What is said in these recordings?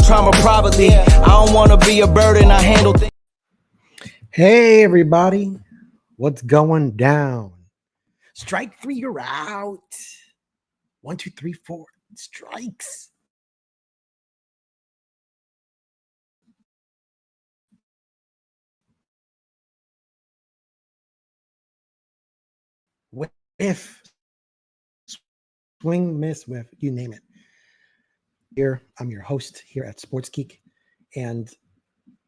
trauma privately. I don't want to be a burden. I handle things. Hey, everybody. What's going down? Strike three, you're out. 1, 2, 3, 4 strikes. Whiff, swing, miss, whiff, you name it. Here, I'm your host here at Sports Geek, and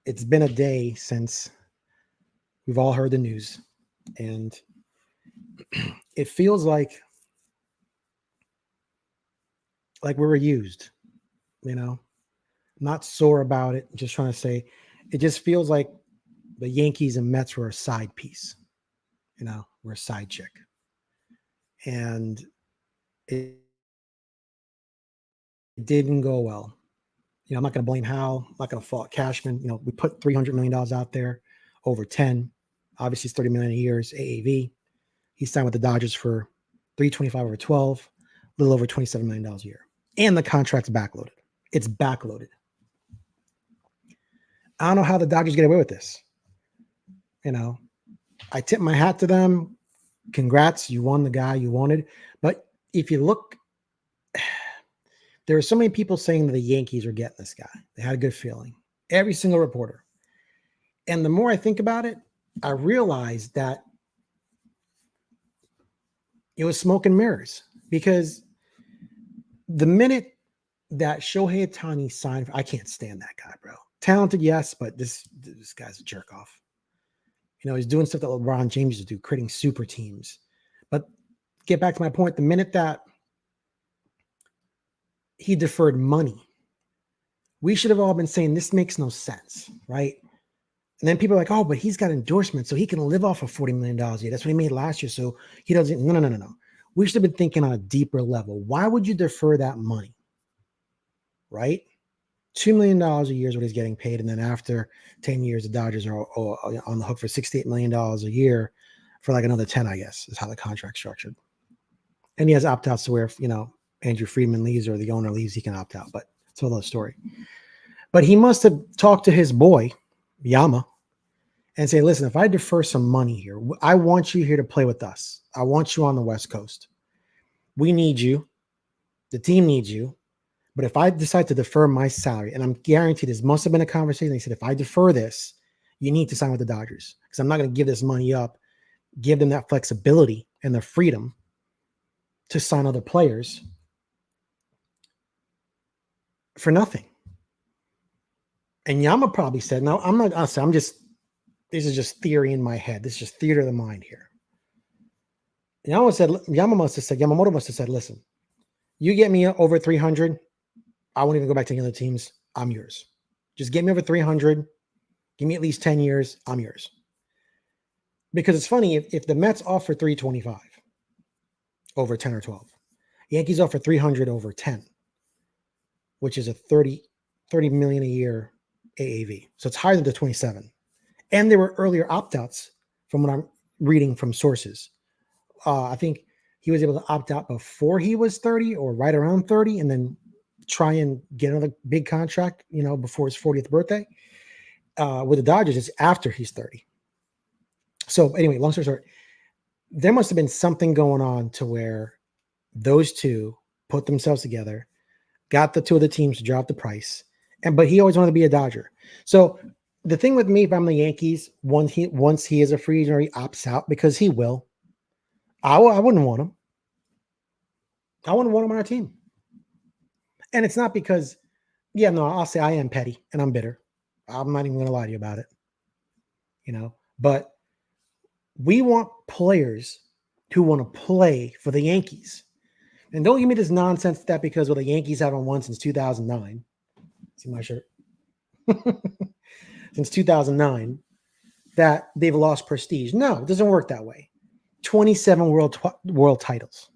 it's been a day since we've all heard the news, and it feels like we were used, not sore about it, just trying to say it just feels like the Yankees and Mets were a side piece, we're a side chick. And it didn't go well. I'm not going to blame Hal. I'm not going to fault Cashman. We put $300 million out there over 10. Obviously, it's $30 million a year is AAV. He signed with the Dodgers for $325 over 12, a little over $27 million a year. And the contract's backloaded. It's backloaded. I don't know how the Dodgers get away with this. I tip my hat to them. Congrats, you won the guy you wanted. But if you look, there are so many people saying that the Yankees are getting this guy. They had a good feeling. Every single reporter. And the more I think about it, I realized that it was smoke and mirrors. Because the minute that Shohei Ohtani signed, I can't stand that guy, bro. Talented, yes, but this guy's a jerk off. He's doing stuff that LeBron James used to do, creating super teams. But get back to my point, the minute that he deferred money, we should have all been saying this makes no sense, right? And then people are like, oh, but he's got endorsements, so he can live off of $40 million a year. That's what he made last year, so he doesn't. No. We should have been thinking on a deeper level. Why would you defer that money, right? $2 million a year is what he's getting paid. And then after 10 years, the Dodgers are on the hook for $68 million a year for like another 10, I guess, is how the contract's structured. And he has opt-outs to where, if, Andrew Friedman leaves or the owner leaves, he can opt out. But it's another story. But he must have talked to his boy, Yama, and say, listen, if I defer some money here, I want you here to play with us. I want you on the West Coast. We need you. The team needs you. But if I decide to defer my salary, and I'm guaranteed this must have been a conversation. They said, if I defer this, you need to sign with the Dodgers because I'm not going to give this money up, give them that flexibility and the freedom to sign other players for nothing. And Yama probably said, no, I'm not, this is just theory in my head. This is just theater of the mind here. Yamamoto must have said, listen, you get me over 300, I won't even go back to any other teams. I'm yours. Just get me over 300. Give me at least 10 years. I'm yours. Because it's funny, if the Mets offer 325 over 10 or 12, Yankees offer 300 over 10, which is a 30 million a year AAV. So it's higher than the 27. And there were earlier opt-outs from what I'm reading from sources. I think he was able to opt out before he was 30 or right around 30 and then try and get another big contract, before his 40th birthday. With the Dodgers, it's after he's 30. So anyway, long story short, there must have been something going on to where those two put themselves together, got the two of the teams to drop the price, but he always wanted to be a Dodger. So the thing with me, if I'm the Yankees, once he is a free agent or he opts out, because he will, I wouldn't want him. I wouldn't want him on our team. And it's not because, I'll say I am petty and I'm bitter. I'm not even going to lie to you about it. But we want players who want to play for the Yankees. And don't give me this nonsense that because the Yankees haven't won since 2009. See my shirt? Since 2009, that they've lost prestige. No, it doesn't work that way. 27 world titles,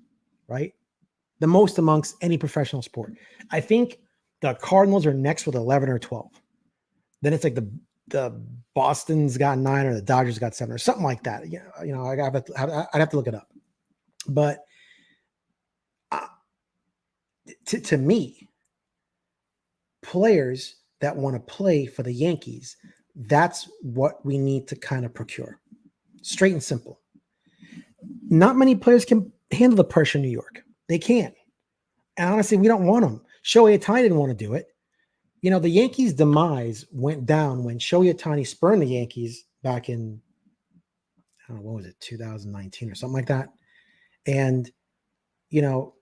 right? The most amongst any professional sport. I think the Cardinals are next with 11 or 12. Then it's like the Boston's got 9 or the Dodgers got 7 or something like that. I'd have to look it up. But to me, players that want to play for the Yankees. That's what we need to kind of procure. Straight and simple. Not many players can handle the pressure in New York. They can't. And honestly, we don't want them. Shohei Ohtani didn't want to do it. You know, the Yankees' demise went down when Shohei Ohtani spurned the Yankees back in, I don't know, what was it, 2019 or something like that. And, you know,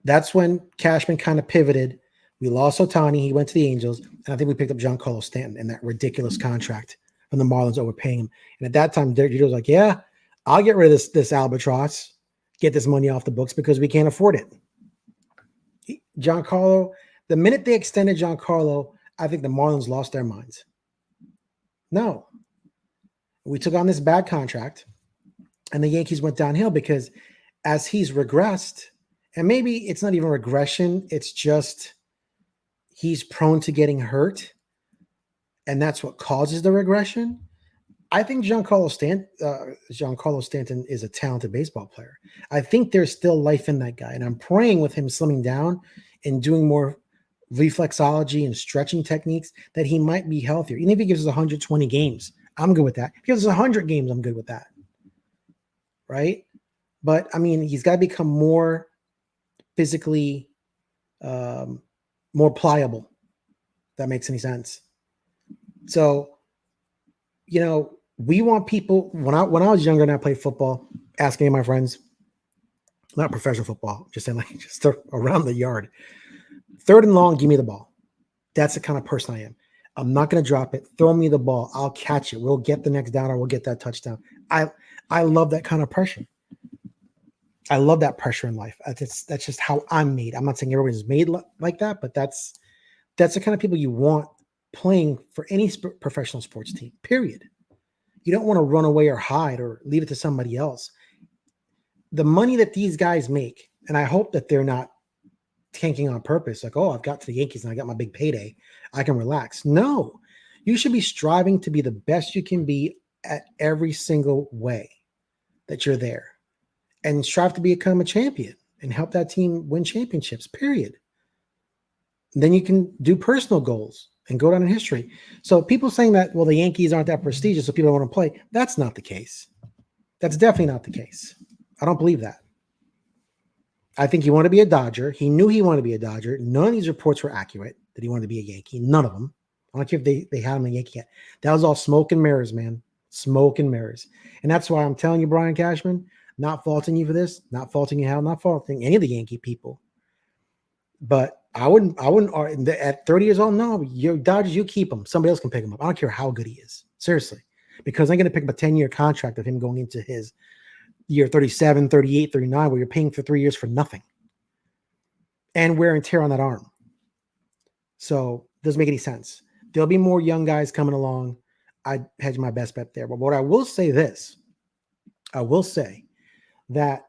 that's when Cashman kind of pivoted. We lost Ohtani. He went to the Angels. And I think we picked up Giancarlo Stanton in that ridiculous contract from the Marlins overpaying him. And at that time, Derek Jeter was like, yeah, I'll get rid of this albatross, get this money off the books because we can't afford it. Giancarlo, the minute they extended Giancarlo, I think the Marlins lost their minds. No. We took on this bad contract, and the Yankees went downhill because as he's regressed, and maybe it's not even regression, it's just he's prone to getting hurt, and that's what causes the regression. I think Giancarlo Stanton is a talented baseball player. I think there's still life in that guy, and I'm praying with him slimming down and doing more reflexology and stretching techniques that he might be healthier. Even if he gives us 120 games, I'm good with that. If he gives us 100 games, I'm good with that. Right? But, I mean, he's got to become more physically more pliable. If that makes any sense. So, you know, we want people, when I was younger and I played football, ask any of my friends, not professional football, just saying like just around the yard. 3rd and long, give me the ball. That's the kind of person I am. I'm not going to drop it. Throw me the ball. I'll catch it. We'll get the next down or we'll get that touchdown. I love that kind of pressure. I love that pressure in life. That's just how I'm made. I'm not saying everybody's made like that, but that's the kind of people you want playing for any professional sports team, period. You don't want to run away or hide or leave it to somebody else. The money that these guys make, and I hope that they're not tanking on purpose, like, oh, I've got to the Yankees and I got my big payday, I can relax. No, you should be striving to be the best you can be at every single way that you're there, and strive to become a champion and help that team win championships, period. Then you can do personal goals and go down in history. So people saying that, well, the Yankees aren't that prestigious, so people don't want to play. That's not the case. That's definitely not the case. I don't believe that. I think he wanted to be a Dodger. He knew he wanted to be a Dodger. None of these reports were accurate that he wanted to be a Yankee. None of them. I don't care if they had him a Yankee yet. That was all smoke and mirrors, man. Smoke and mirrors. And that's why I'm telling you, Brian Cashman, not faulting you for this, not faulting you, Hal, not faulting any of the Yankee people. But I wouldn't at 30 years old, no, your Dodgers, you keep him. Somebody else can pick him up. I don't care how good he is. Seriously. Because I'm going to pick up a 10-year contract of him going into his year 37, 38, 39, where you're paying for 3 years for nothing. And wear and tear on that arm. So it doesn't make any sense. There'll be more young guys coming along. I hedge my best bet there. But what I will say that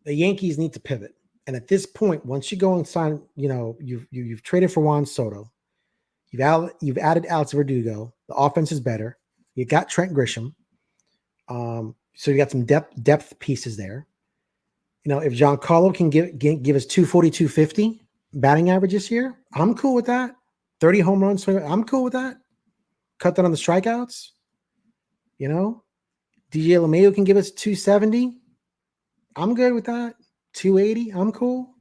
the Yankees need to pivot. And at this point, once you go and sign, you know, you've traded for Juan Soto, you've added Alex Verdugo. The offense is better. You got Trent Grisham, so you got some depth pieces there. You know, if Giancarlo can give us 240, 250 batting average this year, I'm cool with that. 30 home runs, I'm cool with that. Cut that on the strikeouts. You know, DJ LeMahieu can give us 270. I'm good with that. 280, I'm cool.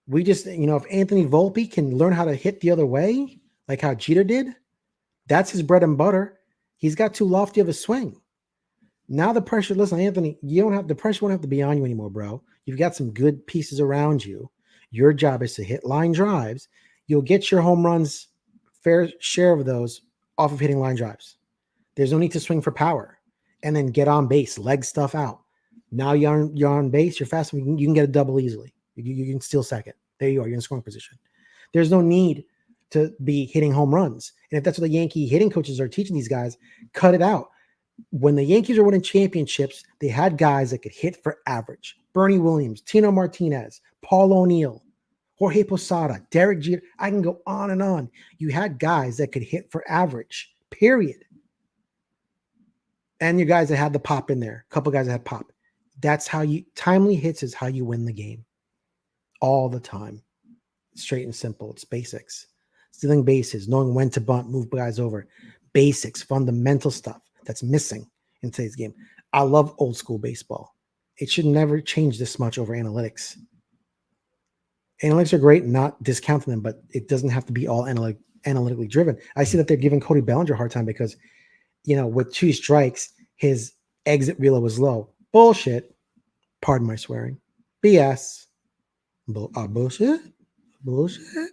We just, you know, if Anthony Volpe can learn how to hit the other way, like how Jeter did, that's his bread and butter. He's got too lofty of a swing. Now the pressure, listen, Anthony, the pressure won't have to be on you anymore, bro. You've got some good pieces around you. Your job is to hit line drives. You'll get your home runs, fair share of those, off of hitting line drives. There's no need to swing for power. And then get on base, leg stuff out. Now you're on base, you're fast, you can get a double easily. You can steal second. There you are, you're in scoring position. There's no need to be hitting home runs. And if that's what the Yankee hitting coaches are teaching these guys, cut it out. When the Yankees were winning championships, they had guys that could hit for average. Bernie Williams, Tino Martinez, Paul O'Neill, Jorge Posada, Derek Jeter. I can go on and on. You had guys that could hit for average, period. And your guys that had the pop in there, a couple guys that had pop. That's how timely hits is how you win the game. All the time. Straight and simple. It's basics. stealing bases, knowing when to bunt, move guys over, basics, fundamental stuff that's missing in today's game. I love old school baseball. It should never change this much over analytics. Analytics are great, not discounting them, but it doesn't have to be all analytically driven. I see that they're giving Cody Bellinger a hard time because, with 2 strikes, his exit velo was low. Bullshit. Pardon my swearing. BS. Bullshit. Bullshit.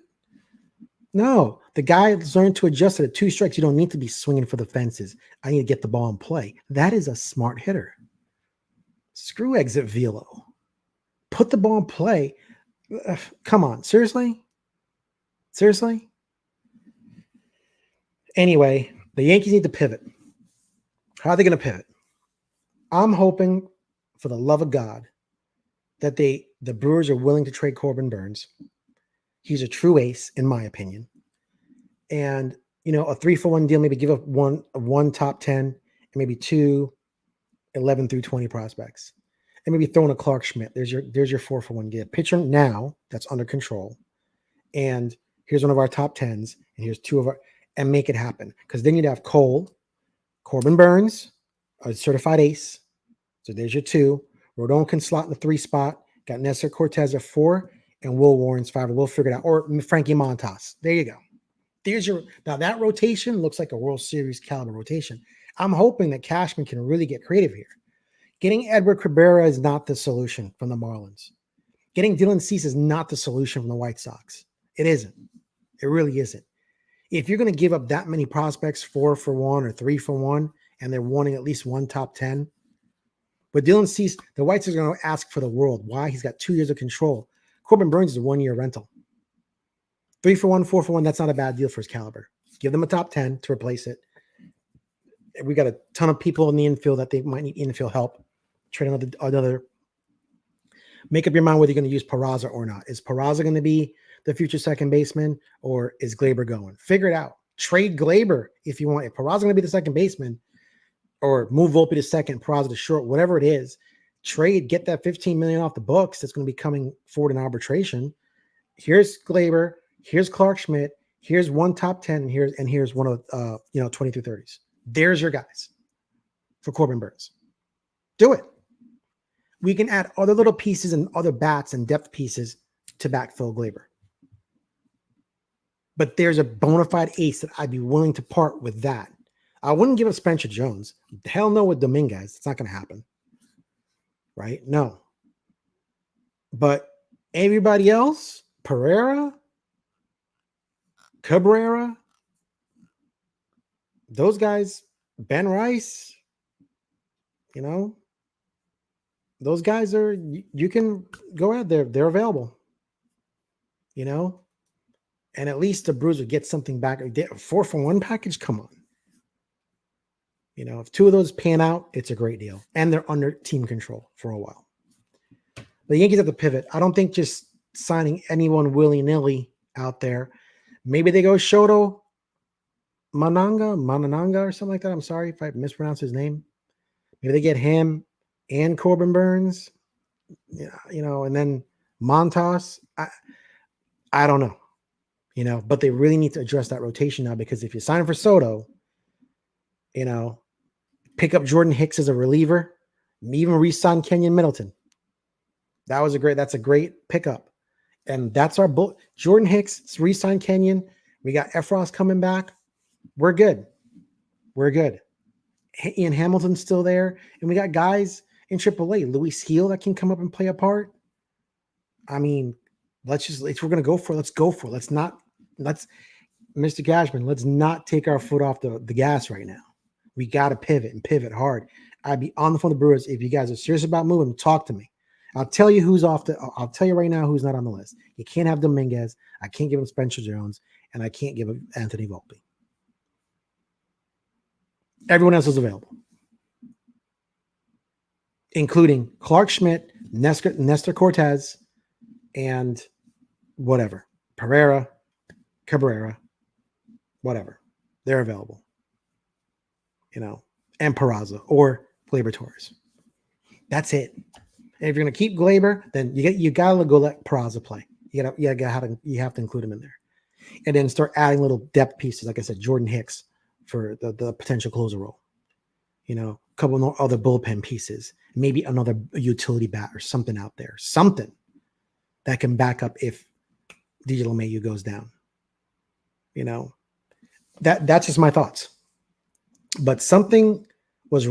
No, the guy learned to adjust it at 2 strikes. You don't need to be swinging for the fences. I need to get the ball in play. That is a smart hitter. Screw exit velo. Put the ball in play. Come on. Seriously? Seriously? Anyway, the Yankees need to pivot. How are they going to pivot? I'm hoping, for the love of God, that the Brewers are willing to trade Corbin Burnes. He's a true ace, in my opinion. And, a 3-for-1 deal, maybe give up one top 10 and maybe 2 11 through 20 prospects. And maybe throw in a Clark Schmidt. There's your 4-for-1 deal. Pitcher now that's under control. And here's one of our top 10s. And here's 2 of our, and make it happen. Because then you'd have Corbin Burnes, a certified ace. So there's your 2. Rodon can slot in the 3 spot. Got Nestor Cortez at 4 and Will Warren's 5. We'll figure it out. Or Frankie Montas. There you go. Now that rotation looks like a World Series caliber rotation. I'm hoping that Cashman can really get creative here. Getting Edward Cabrera is not the solution from the Marlins. Getting Dylan Cease is not the solution from the White Sox. It isn't. It really isn't. If you're going to give up that many prospects, 4-for-1 or 3-for-1, and they're wanting at least 1 top 10, but Dylan Cease, the White Sox are going to ask for the world. Why? He's got 2 years of control. Corbin Burnes is a 1-year rental. 3-for-1, 4-for-1, that's not a bad deal for his caliber. Give them a top 10 to replace it. We got a ton of people in the infield that they might need infield help. Trade another. Make up your mind whether you're going to use Peraza or not. Is Peraza going to be the future second baseman, or is Glaber going? Figure it out. Trade Glaber if you want. If Peraza going to be the second baseman, or move Volpe to second, Peraza to short, whatever it is, trade, get that $15 million off the books that's going to be coming forward in arbitration. Here's Glaber, here's Clark Schmidt, here's 1 top 10, and here's one of 20 through 30s. There's your guys for Corbin Burnes. Do it. We can add other little pieces and other bats and depth pieces to backfill Glaber. But there's a bona fide ace that I'd be willing to part with that. I wouldn't give up Spencer Jones. Hell no with Dominguez. It's not going to happen. Right? No. But everybody else, Pereira, Cabrera, those guys, Ben Rice, those guys are, you can go out there. They're available, and at least the Brewers would get something back. A 4-for-1 package. Come on. If 2 of those pan out, it's a great deal. And they're under team control for a while. The Yankees have to pivot. I don't think just signing anyone willy-nilly out there. Maybe they go Shoto Mananga or something like that. I'm sorry if I mispronounced his name. Maybe they get him and Corbin Burnes, and then Montas. I don't know, but they really need to address that rotation now, because if you sign for Soto, pick up Jordan Hicks as a reliever, even re-sign Kenyon Middleton. That's a great pickup. And that's our Jordan Hicks, re-sign Kenyon. We got Efros coming back. We're good. Ian Hamilton's still there. And we got guys in AAA, Luis Gil, that can come up and play a part. I mean, if we're going to go for it, let's go for it. Mr. Cashman, let's not take our foot off the gas right now. We got to pivot and pivot hard. I'd be on the phone with the Brewers. If you guys are serious about moving, talk to me. I'll tell you I'll tell you right now who's not on the list. You can't have Dominguez. I can't give him Spencer Jones, and I can't give him Anthony Volpe. Everyone else is available, including Clark Schmidt, Nestor Cortez, and whatever. Pereira, Cabrera, whatever. They're available. And Peraza or Glaber Torres. That's it. And if you're going to keep Glaber, then you got to go let Peraza play. You have to include him in there. and then start adding little depth pieces. Like I said, Jordan Hicks for the potential closer role. A couple of other bullpen pieces, maybe another utility bat or something out there, something that can back up if DJ LeMahieu goes down. That's just my thoughts. But something was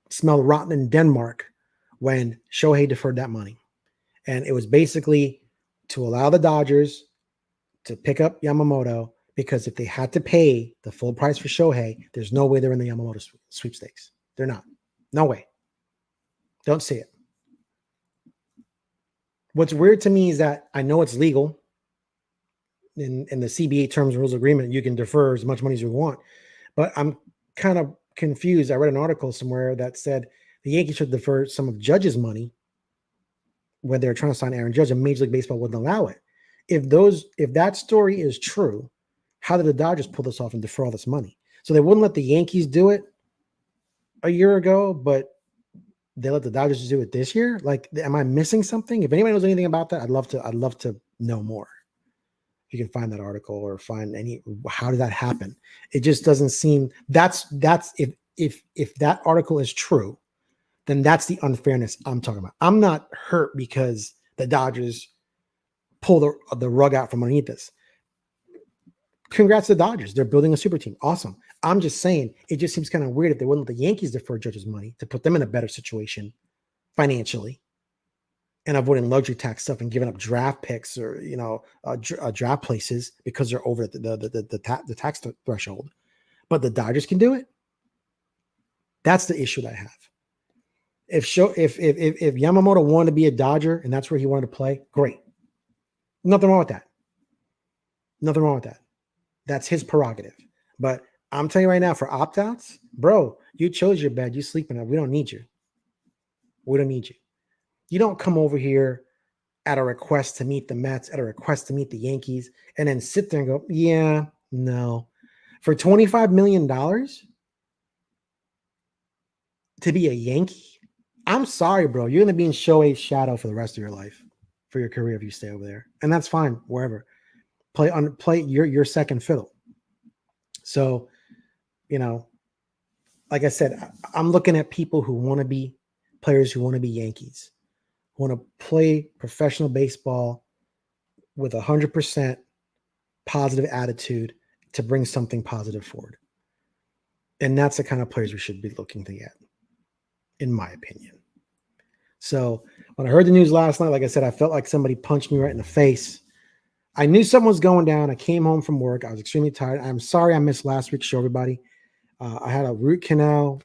smelled rotten in Denmark when Shohei deferred that money. And it was basically to allow the Dodgers to pick up Yamamoto, because if they had to pay the full price for Shohei, there's no way they're in the Yamamoto sweepstakes. They're not. No way. Don't see it. What's weird to me is that I know it's legal. In the CBA terms and rules agreement, you can defer as much money as you want. But I'm kind of confused. I read an article somewhere that said the Yankees should defer some of Judge's money when they're trying to sign Aaron Judge, and Major League Baseball wouldn't allow it. If that story is true, how did the Dodgers pull this off and defer all this money? So they wouldn't let the Yankees do it a year ago, but they let the Dodgers do it this year? Like, am I missing something? If anybody knows anything about that, I'd love to know more. If you can find that article or find how did that happen? It just doesn't seem that's if that article is true, then that's the unfairness I'm talking about. I'm not hurt because the Dodgers pull the rug out from underneath this. Congrats to the Dodgers. They're building a super team. Awesome. I'm just saying it just seems kind of weird if they wouldn't let the Yankees defer Judge's money to put them in a better situation financially and avoiding luxury tax stuff and giving up draft picks or, draft places because they're over the tax threshold. But the Dodgers can do it. That's the issue that I have. If Yamamoto wanted to be a Dodger and that's where he wanted to play, great. Nothing wrong with that. Nothing wrong with that. That's his prerogative. But I'm telling you right now, for opt-outs, bro, you chose your bed. You sleeping up. We don't need you. We don't need you. You don't come over here at a request to meet the Mets, at a request to meet the Yankees, and then sit there and go, yeah, no. For $25 million to be a Yankee, I'm sorry, bro. You're going to be in Shohei's shadow for the rest of your life, for your career if you stay over there. And that's fine, wherever. Play your second fiddle. So, like I said, I'm looking at people who want to be players, who want to be Yankees, who want to play professional baseball with 100% positive attitude to bring something positive forward. And that's the kind of players we should be looking to get, in my opinion. So when I heard the news last night, like I said, I felt like somebody punched me right in the face. I knew something was going down. I came home from work. I was extremely tired. I'm sorry I missed last week's show, everybody. I had a root canal.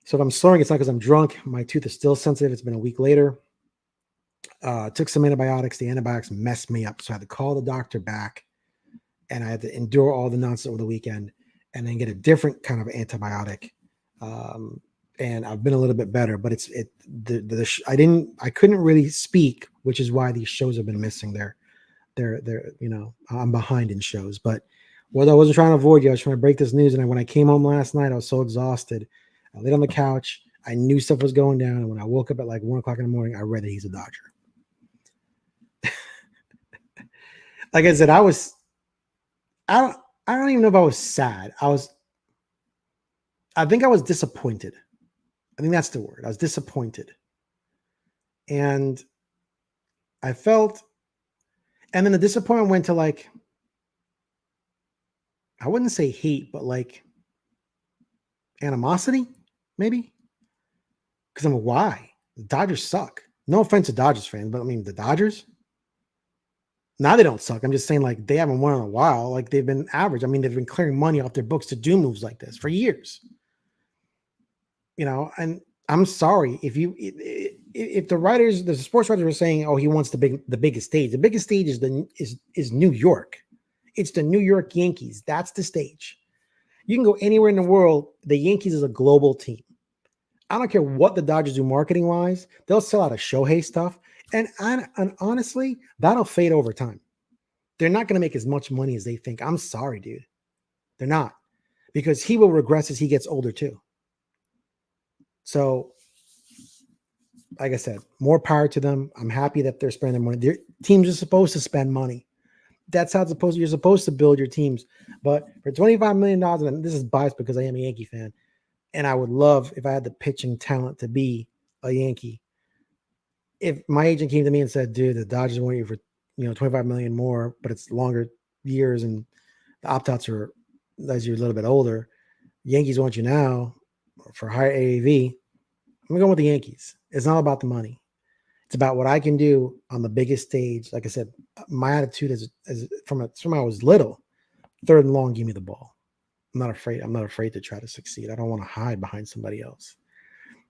So if I'm slurring, it's not because I'm drunk. My tooth is still sensitive. It's been a week later. Took some antibiotics. The antibiotics messed me up. So I had to call the doctor back, and I had to endure all the nonsense over the weekend and then get a different kind of antibiotic. And I've been a little bit better, but I couldn't really speak, which is why these shows have been missing there. I'm behind in shows, but what I wasn't trying to avoid you, I was trying to break this news. And when I came home last night, I was so exhausted. I laid on the couch. I knew stuff was going down. And when I woke up at like 1:00 in the morning, I read that he's a Dodger. Like I said, I don't even know if I was sad. I think I was disappointed. I think that's the word. I was disappointed. And I felt, and then the disappointment went to like, I wouldn't say hate, but like animosity, maybe. Because why? The Dodgers suck. No offense to Dodgers fans, but I mean, the Dodgers, now they don't suck. I'm just saying, like, they haven't won in a while. Like, they've been average. I mean, they've been clearing money off their books to do moves like this for years. And I'm sorry if the writers, the sports writers were saying, oh, he wants the biggest stage. The biggest stage is New York. It's the New York Yankees. That's the stage. You can go anywhere in the world. The Yankees is a global team. I don't care what the Dodgers do marketing wise. They'll sell out of Shohei stuff. And honestly, that'll fade over time. They're not going to make as much money as they think. I'm sorry, dude. They're not. Because he will regress as he gets older too. So, like I said, more power to them. I'm happy that they're spending money. Their teams are supposed to spend money. That's how you're supposed to build your teams. But for $25 million, and this is biased because I am a Yankee fan, and I would love if I had the pitching talent to be a Yankee. If my agent came to me and said, dude, the Dodgers want you for 25 million more, but it's longer years and the opt-outs are as you're a little bit older, Yankees want you now for higher AAV, I'm going with the Yankees. It's not about the money. It's about what I can do on the biggest stage. Like I said, my attitude is from when I was little, third and long, give me the ball. I'm not afraid. I'm not afraid to try to succeed. I don't want to hide behind somebody else.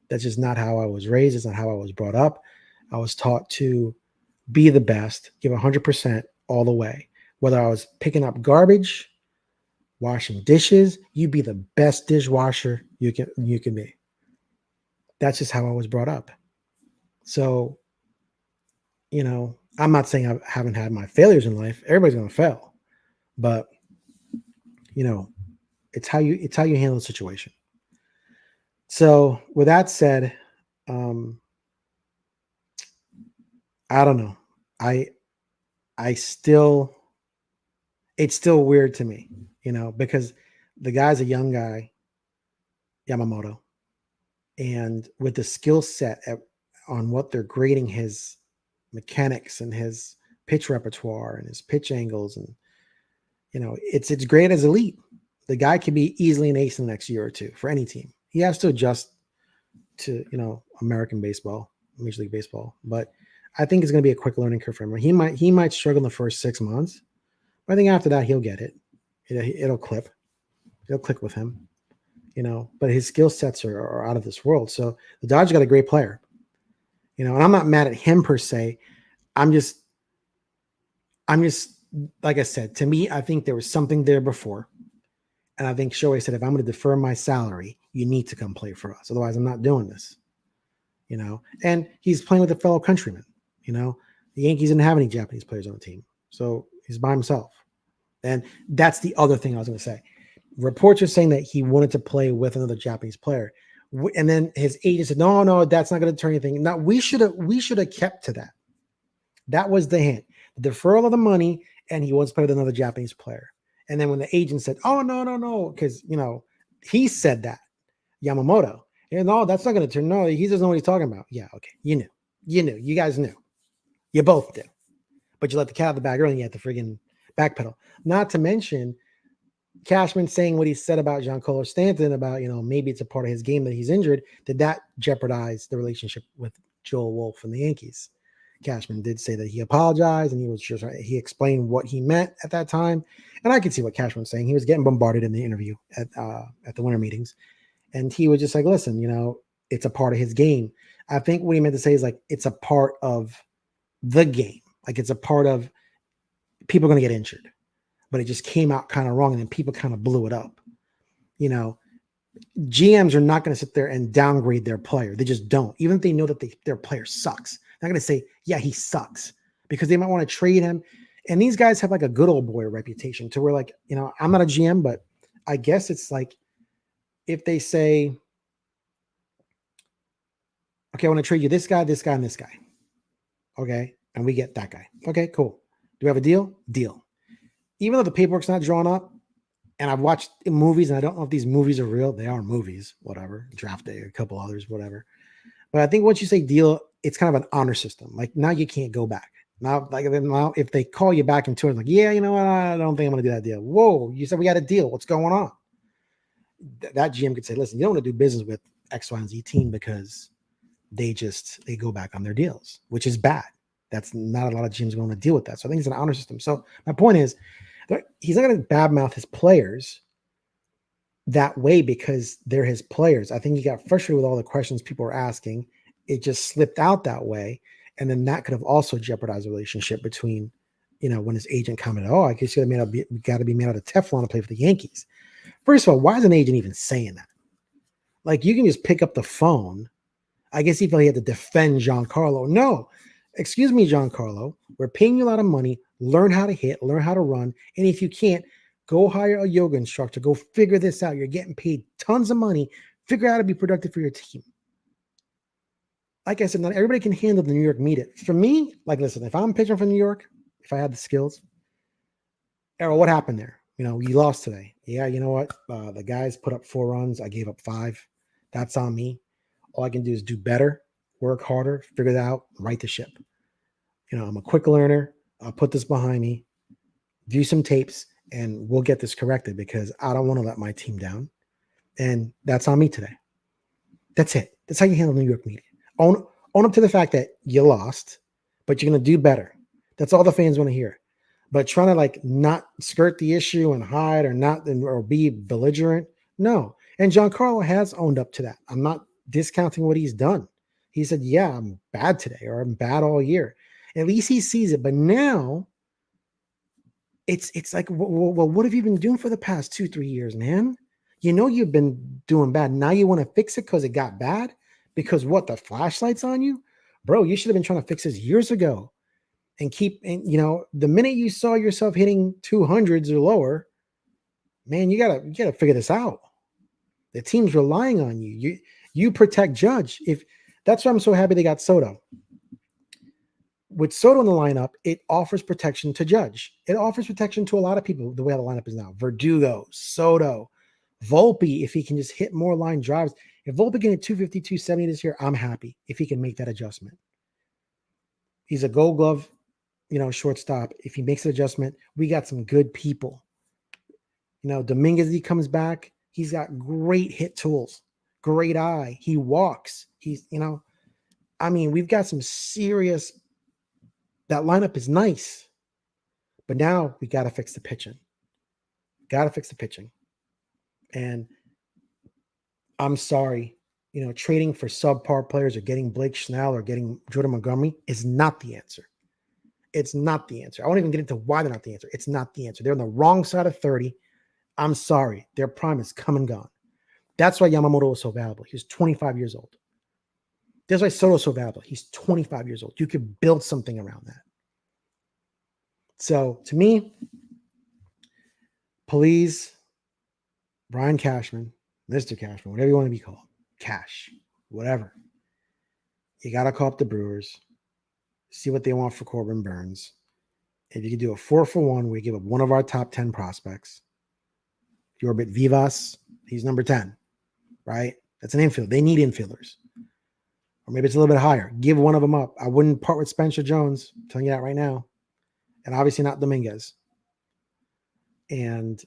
That's just not how I was raised. It's not how I was brought up. I was taught to be the best, give 100% all the way. Whether I was picking up garbage, washing dishes, you be the best dishwasher you can be. That's just how I was brought up. So, I'm not saying I haven't had my failures in life. Everybody's going to fail, but it's how you handle the situation. So, with that said, I don't know. It's still weird to me, because the guy's a young guy, Yamamoto, and with the skill set on what they're grading his mechanics and his pitch repertoire and his pitch angles, and it's great as elite. The guy could be easily an ace in the next year or two for any team. He has to adjust to American baseball, Major League Baseball, but I think it's going to be a quick learning curve for him. He might struggle in the first 6 months, but I think after that he'll get it. It'll clip. It'll click with him, But his skill sets are out of this world. So the Dodgers got a great player, and I'm not mad at him per se. I'm just like I said. To me, I think there was something there before, and I think Shohei said, if I'm going to defer my salary, you need to come play for us. Otherwise, I'm not doing this. And he's playing with a fellow countryman. The Yankees didn't have any Japanese players on the team, so he's by himself. And that's the other thing I was going to say. Reports are saying that he wanted to play with another Japanese player, and then his agent said, "No, that's not going to turn anything." Now we should have kept to that. That was the hint, the deferral of the money, and he wants to play with another Japanese player. And then when the agent said, "Oh no," because he said that Yamamoto, and no, that's not going to turn. No, he doesn't know what he's talking about. Yeah, okay, you knew, you guys knew, you both did, but you let the cat out of the bag early. And you had to friggin' backpedal. Not to mention Cashman saying what he said about Giancarlo Stanton about, maybe it's a part of his game that he's injured. Did that jeopardize the relationship with Joel Wolfe and the Yankees? Cashman did say that he apologized and he explained what he meant at that time. And I could see what Cashman was saying. He was getting bombarded in the interview at the winter meetings. And he was just like, listen, it's a part of his game. I think what he meant to say is like, it's a part of the game. Like it's a part of people are going to get injured. But it just came out kind of wrong, and then people kind of blew it up. GMs are not going to sit there and downgrade their player. They just don't. Even if they know that their player sucks, they're not going to say, yeah, he sucks, because they might want to trade him. And these guys have like a good old boy reputation to where, like, I'm not a GM, but I guess it's like if they say, okay, I want to trade you this guy, and this guy. Okay. And we get that guy. Okay, cool. Do we have a deal? Deal. Even though the paperwork's not drawn up, and I've watched movies, and I don't know if these movies are real. They are movies, whatever. Draft Day, a couple others, whatever. But I think once you say deal, it's kind of an honor system. Like now you can't go back. Now if they call you back in 2 hours, like, yeah, you know what? I don't think I'm going to do that deal. Whoa, you said we got a deal. What's going on? That GM could say, listen, you don't want to do business with X, Y, and Z team because they go back on their deals, which is bad. That's not a lot of GMs going to deal with that. So I think it's an honor system. So my point is, he's not going to badmouth his players that way because they're his players. I think he got frustrated with all the questions people were asking. It just slipped out that way. And then that could have also jeopardized the relationship between, when his agent commented, oh, I guess you got to be made out of Teflon to play for the Yankees. First of all, why is an agent even saying that? Like, you can just pick up the phone. I guess he felt he had to defend Giancarlo. No, excuse me, Giancarlo. We're paying you a lot of money. Learn how to hit, learn how to run. And if you can't, go hire a yoga instructor. Go figure this out. You're getting paid tons of money. Figure out how to be productive for your team. Like I said, not everybody can handle the New York media. For me, like, listen, if I'm pitching for New York, if I had the skills, Errol, what happened there? You lost today. Yeah, you know what? The guys put up 4 runs. I gave up 5. That's on me. All I can do is do better, work harder, figure it out, right the ship. I'm a quick learner. I'll put this behind me, view some tapes, and we'll get this corrected because I don't want to let my team down. And that's on me today. That's it. That's how you handle New York media. Own up to the fact that you lost, but you're going to do better. That's all the fans want to hear. But trying to not skirt the issue and hide or be belligerent, no. And Giancarlo has owned up to that. I'm not discounting what he's done. He said, "Yeah, I'm bad today, or I'm bad all year." At least he sees it. But now it's like, well, what have you been doing for the past 2-3 years, man? You've been doing bad. Now you want to fix it because it got bad? Because what, the flashlight's on you? Bro, you should have been trying to fix this years ago. And the minute you saw yourself hitting 200s or lower, man, you gotta figure this out. The team's relying on you. You protect Judge. That's why I'm so happy they got Soto. With Soto in the lineup, it offers protection to Judge. It offers protection to a lot of people the way the lineup is now. Verdugo, Soto, Volpe, if he can just hit more line drives. If Volpe can hit 250, 270 this year, I'm happy if he can make that adjustment. He's a Gold Glove, shortstop. If he makes an adjustment, we got some good people. Dominguez, he comes back. He's got great hit tools, great eye. He walks. We've got some serious. That lineup is nice, but now we got to fix the pitching. And I'm sorry, trading for subpar players or getting Blake Snell or getting Jordan Montgomery is not the answer. It's not the answer. I won't even get into why they're not the answer. It's not the answer. They're on the wrong side of 30. I'm sorry. Their prime is come and gone. That's why Yamamoto was so valuable. He was 25 years old. That's why Soto's so valuable. He's 25 years old. You could build something around that. So, to me, please, Brian Cashman, Mr. Cashman, whatever you want to be called, Cash, whatever. You got to call up the Brewers, see what they want for Corbin Burns. If you could do a 4-for-1, we give up one of our top 10 prospects. Yorbit Vivas, he's number 10, right? That's an infield. They need infielders. Or maybe it's a little bit higher. Give one of them up. I wouldn't part with Spencer Jones. I'm telling you that right now. And obviously not Dominguez. And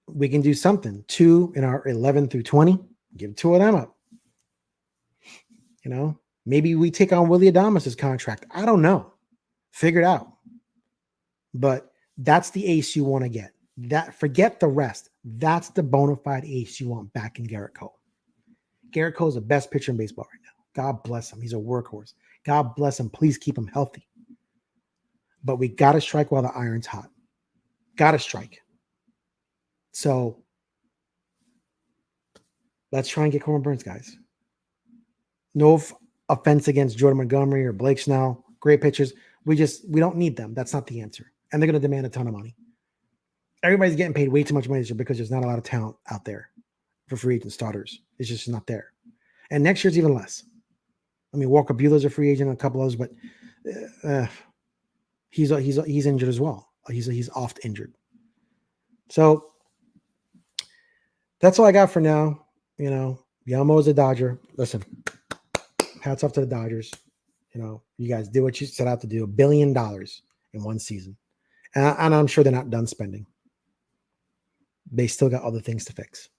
we can do something. 2 in our 11 through 20. Give 2 of them up. Maybe we take on Willie Adames' contract. I don't know. Figure it out. But that's the ace you want to get. Forget the rest. That's the bona fide ace you want back in Garrett Cole. Garrett Cole is the best pitcher in baseball right now. God bless him. He's a workhorse. God bless him. Please keep him healthy. But we got to strike while the iron's hot. Got to strike. So let's try and get Corbin Burns, guys. No offense against Jordan Montgomery or Blake Snell. Great pitchers. We don't need them. That's not the answer. And they're going to demand a ton of money. Everybody's getting paid way too much money this year because there's not a lot of talent out there for free agent starters. It's just not there. And next year's even less. Walker Buehler's a free agent, a couple others, but he's injured as well. He's oft injured. So that's all I got for now. Yamamoto's a Dodger. Listen, hats off to the Dodgers. You guys did what you set out to do. $1 billion in one season. And I'm sure they're not done spending. They still got other things to fix.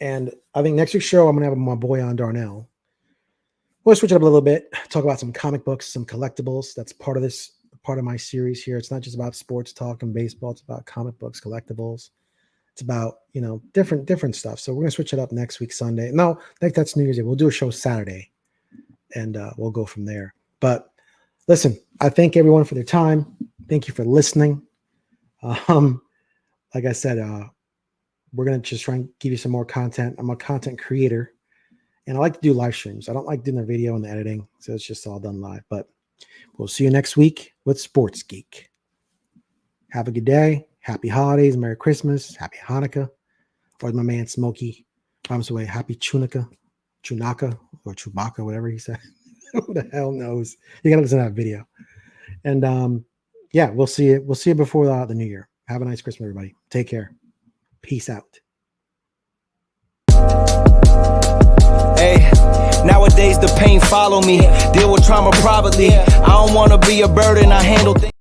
And I think next week's show, I'm going to have my boy on Darnell. We'll switch it up a little bit, talk about some comic books, some collectibles. That's part of my series here. It's not just about sports talk and baseball. It's about comic books, collectibles. It's about, different stuff. So we're going to switch it up next week, Sunday. No, I think that's New Year's Eve. We'll do a show Saturday, and we'll go from there. But listen, I thank everyone for their time. Thank you for listening. Like I said, we're going to just try and give you some more content. I'm a content creator, and I like to do live streams. I don't like doing the video and the editing, so it's just all done live. But we'll see you next week with Sports Geek. Have a good day. Happy holidays. Merry Christmas. Happy Hanukkah. Or my man Smokey promised away, happy Chunaka, or Chewbacca, whatever he said. Who the hell knows? You got to listen to that video. And yeah, we'll see it. We'll see it before the new year. Have a nice Christmas, everybody. Take care. Peace out. Hey, nowadays the pain follow me. Deal with trauma privately. I don't wanna be a burden. I handle things.